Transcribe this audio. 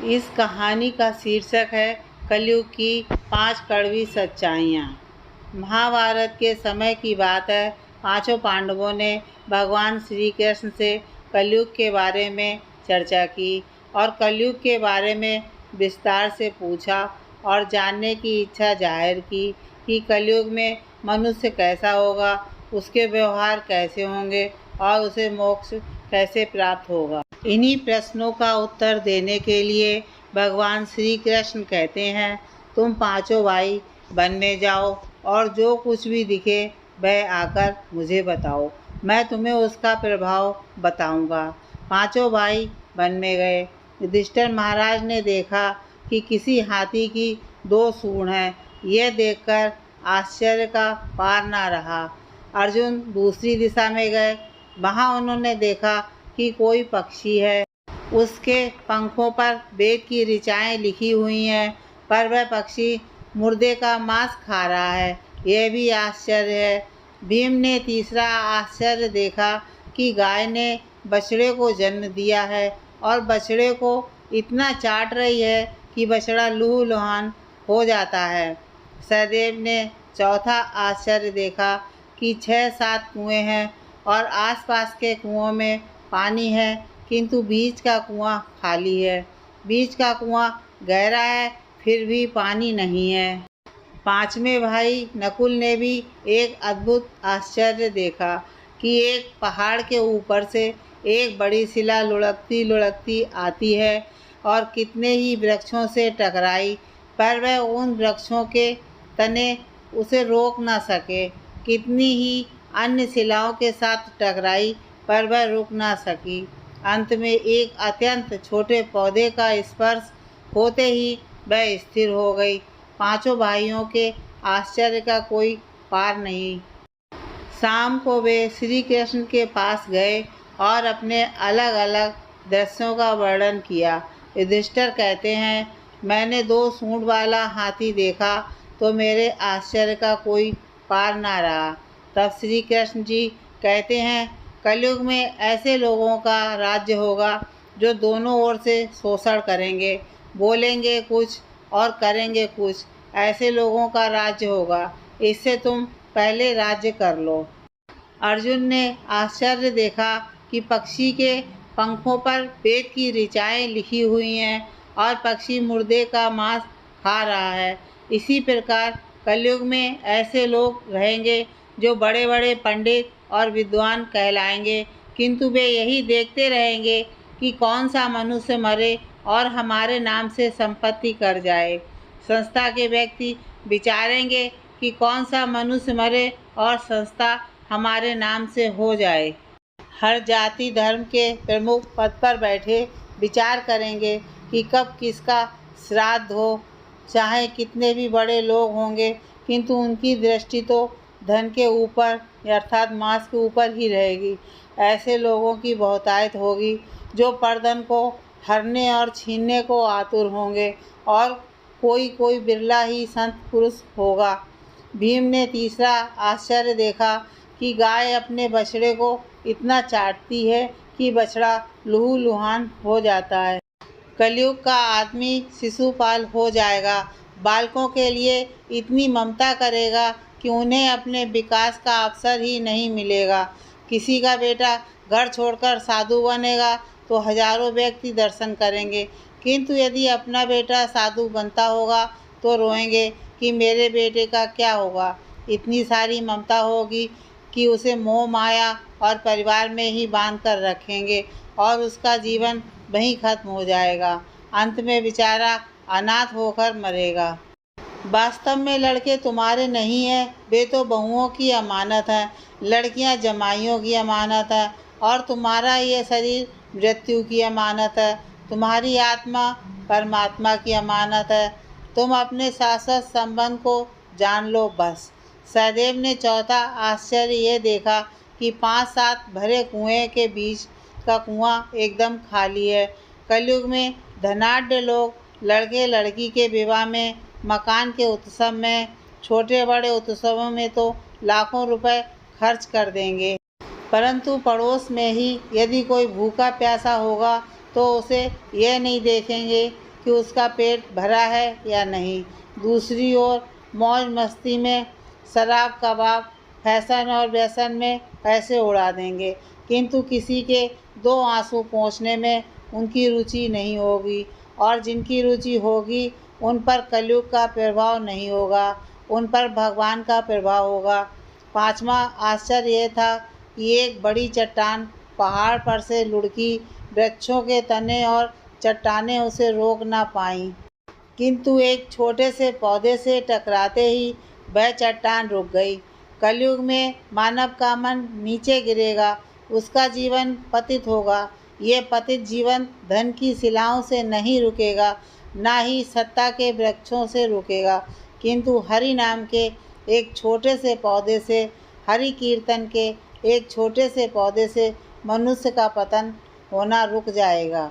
इस कहानी का शीर्षक है कलयुग की 5 कड़वी सच्चाइयाँ। महाभारत के समय की बात है। पांचों पांडवों ने भगवान श्री कृष्ण से कलयुग के बारे में चर्चा की और कलयुग के बारे में विस्तार से पूछा और जानने की इच्छा जाहिर की कि कलयुग में मनुष्य कैसा होगा, उसके व्यवहार कैसे होंगे और उसे मोक्ष कैसे प्राप्त होगा। इन्हीं प्रश्नों का उत्तर देने के लिए भगवान श्री कृष्ण कहते हैं, तुम पांचों भाई वन में जाओ और जो कुछ भी दिखे वह आकर मुझे बताओ, मैं तुम्हें उसका प्रभाव बताऊंगा। पांचों भाई वन में गए। युधिष्ठिर महाराज ने देखा कि किसी हाथी की 2 सूंड हैं। यह देखकर आश्चर्य का पार ना रहा। अर्जुन दूसरी दिशा में गए। वहाँ उन्होंने देखा कि कोई पक्षी है, उसके पंखों पर वेद की ऋचाएँ लिखी हुई हैं, पर वह पक्षी मुर्दे का मांस खा रहा है। यह भी आश्चर्य है। भीम ने तीसरा आश्चर्य देखा कि गाय ने बछड़े को जन्म दिया है और बछड़े को इतना चाट रही है कि बछड़ा लहूलुहान हो जाता है। सहदेव ने चौथा आश्चर्य देखा कि 6-7 कुएं हैं और आसपास के कुओं में पानी है, किंतु बीच का कुआं खाली है। बीच का कुआं गहरा है, फिर भी पानी नहीं है। पांचवें भाई नकुल ने भी एक अद्भुत आश्चर्य देखा कि एक पहाड़ के ऊपर से एक बड़ी शिला लुढ़कती लुढ़कती आती है और कितने ही वृक्षों से टकराई, पर वह उन वृक्षों के तने उसे रोक न सके। कितनी ही अन्य शिलाओं के साथ टकराई, पर वह रुक ना सकी। अंत में एक अत्यंत छोटे पौधे का स्पर्श होते ही वह स्थिर हो गई। पांचों भाइयों के आश्चर्य का कोई पार नहीं। शाम को वे श्री कृष्ण के पास गए और अपने अलग अलग दृश्यों का वर्णन किया। युधिष्ठिर कहते हैं, मैंने 2 सूंड वाला हाथी देखा तो मेरे आश्चर्य का कोई पार ना रहा। तब श्री कृष्ण जी कहते हैं, कलयुग में ऐसे लोगों का राज्य होगा जो दोनों ओर से शोषण करेंगे, बोलेंगे कुछ और करेंगे कुछ। ऐसे लोगों का राज्य होगा, इससे तुम पहले राज्य कर लो। अर्जुन ने आश्चर्य देखा कि पक्षी के पंखों पर वेद की ऋचाएँ लिखी हुई हैं और पक्षी मुर्दे का मांस खा रहा है। इसी प्रकार कलयुग में ऐसे लोग रहेंगे जो बड़े बड़े पंडित और विद्वान कहलाएंगे, किंतु वे यही देखते रहेंगे कि कौन सा मनुष्य मरे और हमारे नाम से संपत्ति कर जाए। संस्था के व्यक्ति विचारेंगे कि कौन सा मनुष्य मरे और संस्था हमारे नाम से हो जाए। हर जाति धर्म के प्रमुख पद पर बैठे विचार करेंगे कि कब किसका श्राद्ध हो। चाहे कितने भी बड़े लोग होंगे, किंतु उनकी दृष्टि तो धन के ऊपर अर्थात मांस के ऊपर ही रहेगी। ऐसे लोगों की बहुतायत होगी जो परधन को हरने और छीनने को आतुर होंगे और कोई कोई बिरला ही संत पुरुष होगा। भीम ने तीसरा आश्चर्य देखा कि गाय अपने बछड़े को इतना चाटती है कि बछड़ा लहूलुहान हो जाता है। कलयुग का आदमी शिशुपाल हो जाएगा, बालकों के लिए इतनी ममता करेगा कि उन्हें अपने विकास का अवसर ही नहीं मिलेगा। किसी का बेटा घर छोड़कर साधु बनेगा तो हजारों व्यक्ति दर्शन करेंगे, किंतु यदि अपना बेटा साधु बनता होगा तो रोएंगे कि मेरे बेटे का क्या होगा। इतनी सारी ममता होगी कि उसे मोह माया और परिवार में ही बांध कर रखेंगे और उसका जीवन वहीं खत्म हो जाएगा। अंत में बेचारा अनाथ होकर मरेगा। वास्तव में लड़के तुम्हारे नहीं हैं, वे तो बहुओं की अमानत हैं। लड़कियां जमाइयों की अमानत है और तुम्हारा ये शरीर मृत्यु की अमानत है। तुम्हारी आत्मा परमात्मा की अमानत है। तुम अपने शाश्वत संबंध को जान लो बस। सहदेव ने चौथा आश्चर्य ये देखा कि 5-7 भरे कुएं के बीच का कुआं एकदम खाली है। कलयुग में धनाढ्य लोग लड़के लड़की के विवाह में, मकान के उत्सव में, छोटे बड़े उत्सवों में तो लाखों रुपए खर्च कर देंगे, परंतु पड़ोस में ही यदि कोई भूखा प्यासा होगा तो उसे यह नहीं देखेंगे कि उसका पेट भरा है या नहीं। दूसरी ओर मौज मस्ती में शराब कबाब फैशन और व्यसन में पैसे उड़ा देंगे, किंतु किसी के दो आंसू पोंछने में उनकी रुचि नहीं होगी, और जिनकी रुचि होगी उन पर कलयुग का प्रभाव नहीं होगा, उन पर भगवान का प्रभाव होगा। पांचवा आश्चर्य यह था कि एक बड़ी चट्टान पहाड़ पर से लुढ़की, वृक्षों के तने और चट्टानें उसे रोक ना पाईं, किंतु एक छोटे से पौधे से टकराते ही वह चट्टान रुक गई। कलयुग में मानव का मन नीचे गिरेगा, उसका जीवन पतित होगा। ये पतित जीवन धन की शिलाओं से नहीं रुकेगा, ना ही सत्ता के वृक्षों से रुकेगा, किंतु हरि नाम के एक छोटे से पौधे से, हरि कीर्तन के एक छोटे से पौधे से मनुष्य का पतन होना रुक जाएगा।